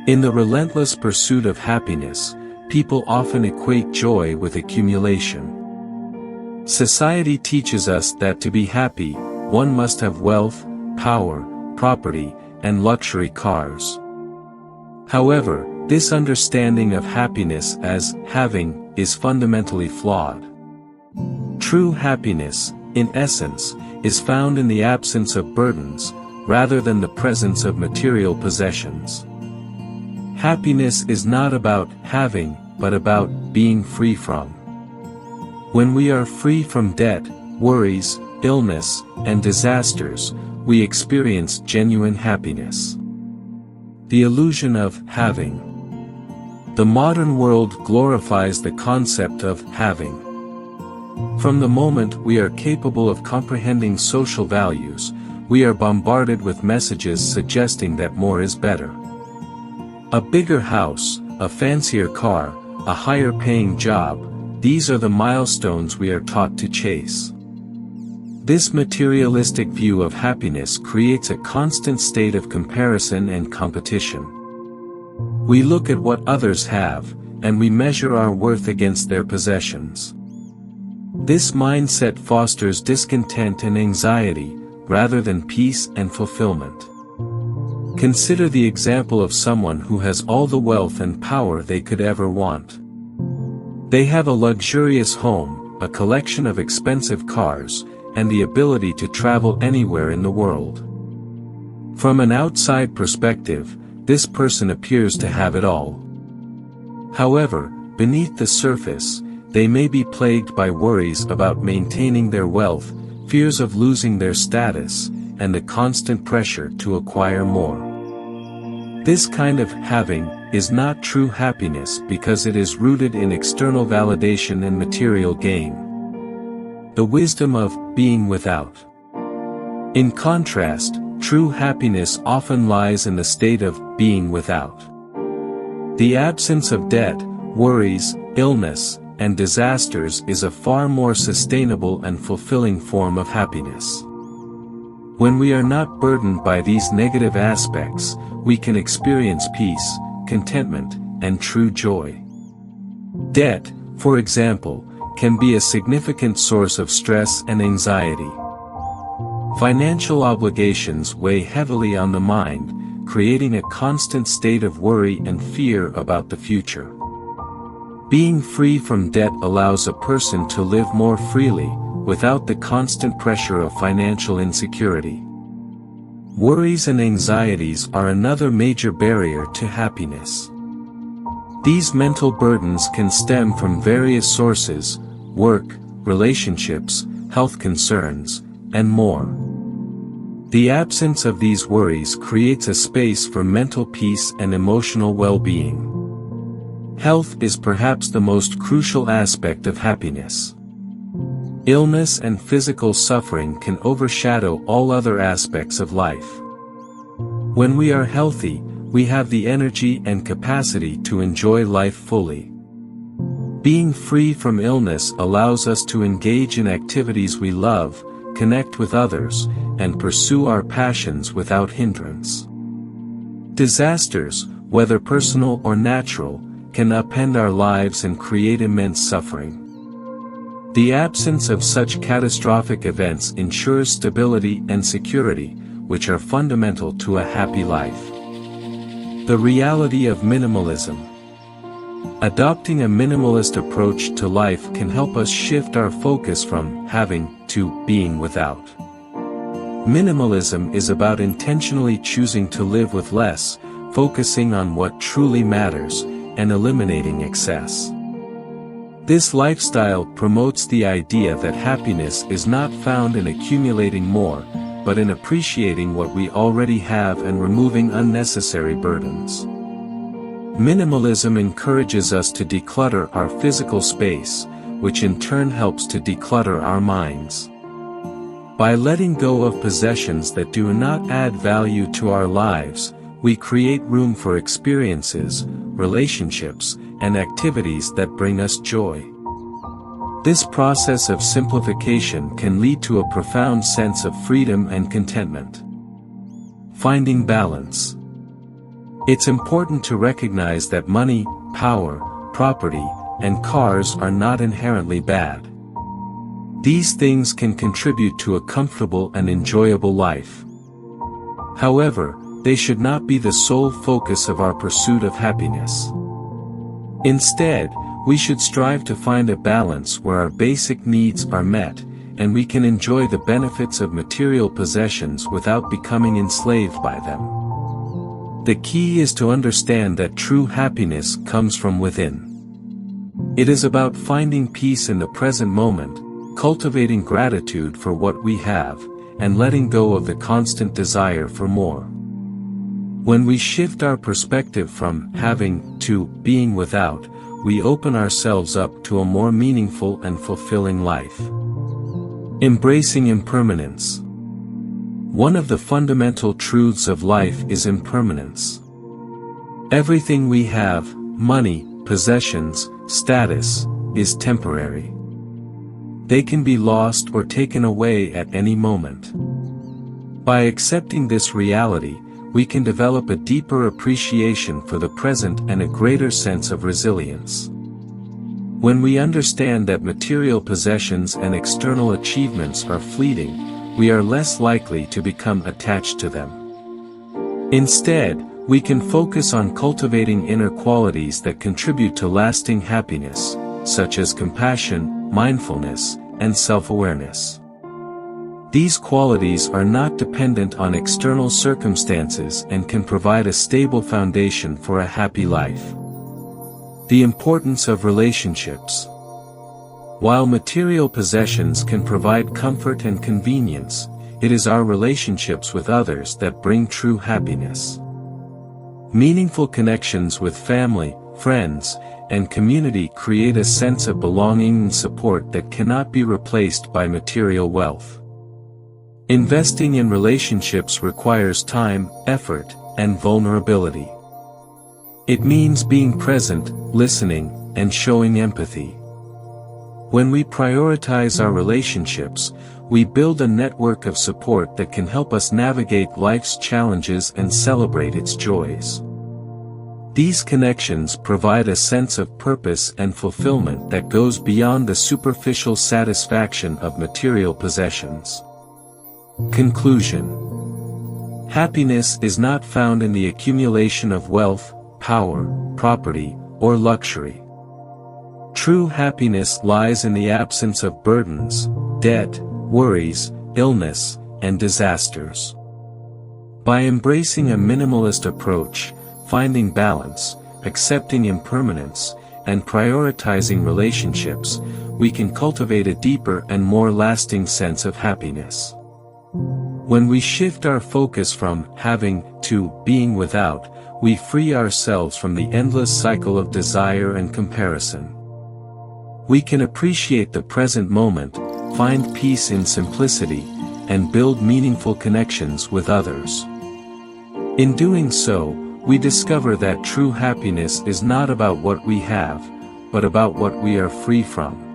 In the relentless pursuit of happiness, people often equate joy with accumulation. Society teaches us that to be happy, one must have wealth, power, property, and luxury cars. However, this understanding of happiness as having is fundamentally flawed. True happiness, in essence, is found in the absence of burdens, rather than the presence of material possessions. Happiness is not about having, but about being free from. When we are free from debt, worries, illness, and disasters, we experience genuine happiness. The illusion of having. The modern world glorifies the concept of having. From the moment we are capable of comprehending social values, we are bombarded with messages suggesting that more is better. A bigger house, a fancier car, a higher paying job, these are the milestones we are taught to chase. This materialistic view of happiness creates a constant state of comparison and competition. We look at what others have, and we measure our worth against their possessions. This mindset fosters discontent and anxiety, rather than peace and fulfillment. Consider the example of someone who has all the wealth and power they could ever want. They have a luxurious home, a collection of expensive cars, and the ability to travel anywhere in the world. From an outside perspective, this person appears to have it all. However, beneath the surface, they may be plagued by worries about maintaining their wealth, fears of losing their status, and the constant pressure to acquire more. This kind of having is not true happiness because it is rooted in external validation and material gain. The wisdom of being without. In contrast, true happiness often lies in the state of being without. The absence of debt, worries, illness, and disasters is a far more sustainable and fulfilling form of happiness. When we are not burdened by these negative aspects, we can experience peace, contentment, and true joy. Debt, for example, can be a significant source of stress and anxiety. Financial obligations weigh heavily on the mind, creating a constant state of worry and fear about the future. Being free from debt allows a person to live more freely, without the constant pressure of financial insecurity. Worries and anxieties are another major barrier to happiness. These mental burdens can stem from various sources: work, relationships, health concerns, and more. The absence of these worries creates a space for mental peace and emotional well-being. Health is perhaps the most crucial aspect of happiness. Illness and physical suffering can overshadow all other aspects of life. When we are healthy, we have the energy and capacity to enjoy life fully. Being free from illness allows us to engage in activities we love, connect with others, and pursue our passions without hindrance. Disasters, whether personal or natural, can upend our lives and create immense suffering. The absence of such catastrophic events ensures stability and security, which are fundamental to a happy life. The reality of minimalism. Adopting a minimalist approach to life can help us shift our focus from having to being without. Minimalism is about intentionally choosing to live with less, focusing on what truly matters, and eliminating excess. This lifestyle promotes the idea that happiness is not found in accumulating more, but in appreciating what we already have and removing unnecessary burdens. Minimalism encourages us to declutter our physical space, which in turn helps to declutter our minds. By letting go of possessions that do not add value to our lives, we create room for experiences, relationships, and activities that bring us joy. This process of simplification can lead to a profound sense of freedom and contentment. Finding balance. It's important to recognize that money, power, property, and cars are not inherently bad. These things can contribute to a comfortable and enjoyable life. However, they should not be the sole focus of our pursuit of happiness. Instead, we should strive to find a balance where our basic needs are met, and we can enjoy the benefits of material possessions without becoming enslaved by them. The key is to understand that true happiness comes from within. It is about finding peace in the present moment, cultivating gratitude for what we have, and letting go of the constant desire for more. When we shift our perspective from having to being without, we open ourselves up to a more meaningful and fulfilling life. Embracing impermanence. One of the fundamental truths of life is impermanence. Everything we have, money, possessions, status, is temporary. They can be lost or taken away at any moment. By accepting this reality, we can develop a deeper appreciation for the present and a greater sense of resilience. When we understand that material possessions and external achievements are fleeting, we are less likely to become attached to them. Instead, we can focus on cultivating inner qualities that contribute to lasting happiness, such as compassion, mindfulness, and self-awareness. These qualities are not dependent on external circumstances and can provide a stable foundation for a happy life. The importance of relationships. While material possessions can provide comfort and convenience, it is our relationships with others that bring true happiness. Meaningful connections with family, friends, and community create a sense of belonging and support that cannot be replaced by material wealth. Investing in relationships requires time, effort, and vulnerability. It means being present, listening, and showing empathy. When we prioritize our relationships, we build a network of support that can help us navigate life's challenges and celebrate its joys. These connections provide a sense of purpose and fulfillment that goes beyond the superficial satisfaction of material possessions. Conclusion. Happiness is not found in the accumulation of wealth, power, property, or luxury. True happiness lies in the absence of burdens, debt, worries, illness, and disasters. By embracing a minimalist approach, finding balance, accepting impermanence, and prioritizing relationships, we can cultivate a deeper and more lasting sense of happiness. When we shift our focus from having to being without, we free ourselves from the endless cycle of desire and comparison. We can appreciate the present moment, find peace in simplicity, and build meaningful connections with others. In doing so, we discover that true happiness is not about what we have, but about what we are free from.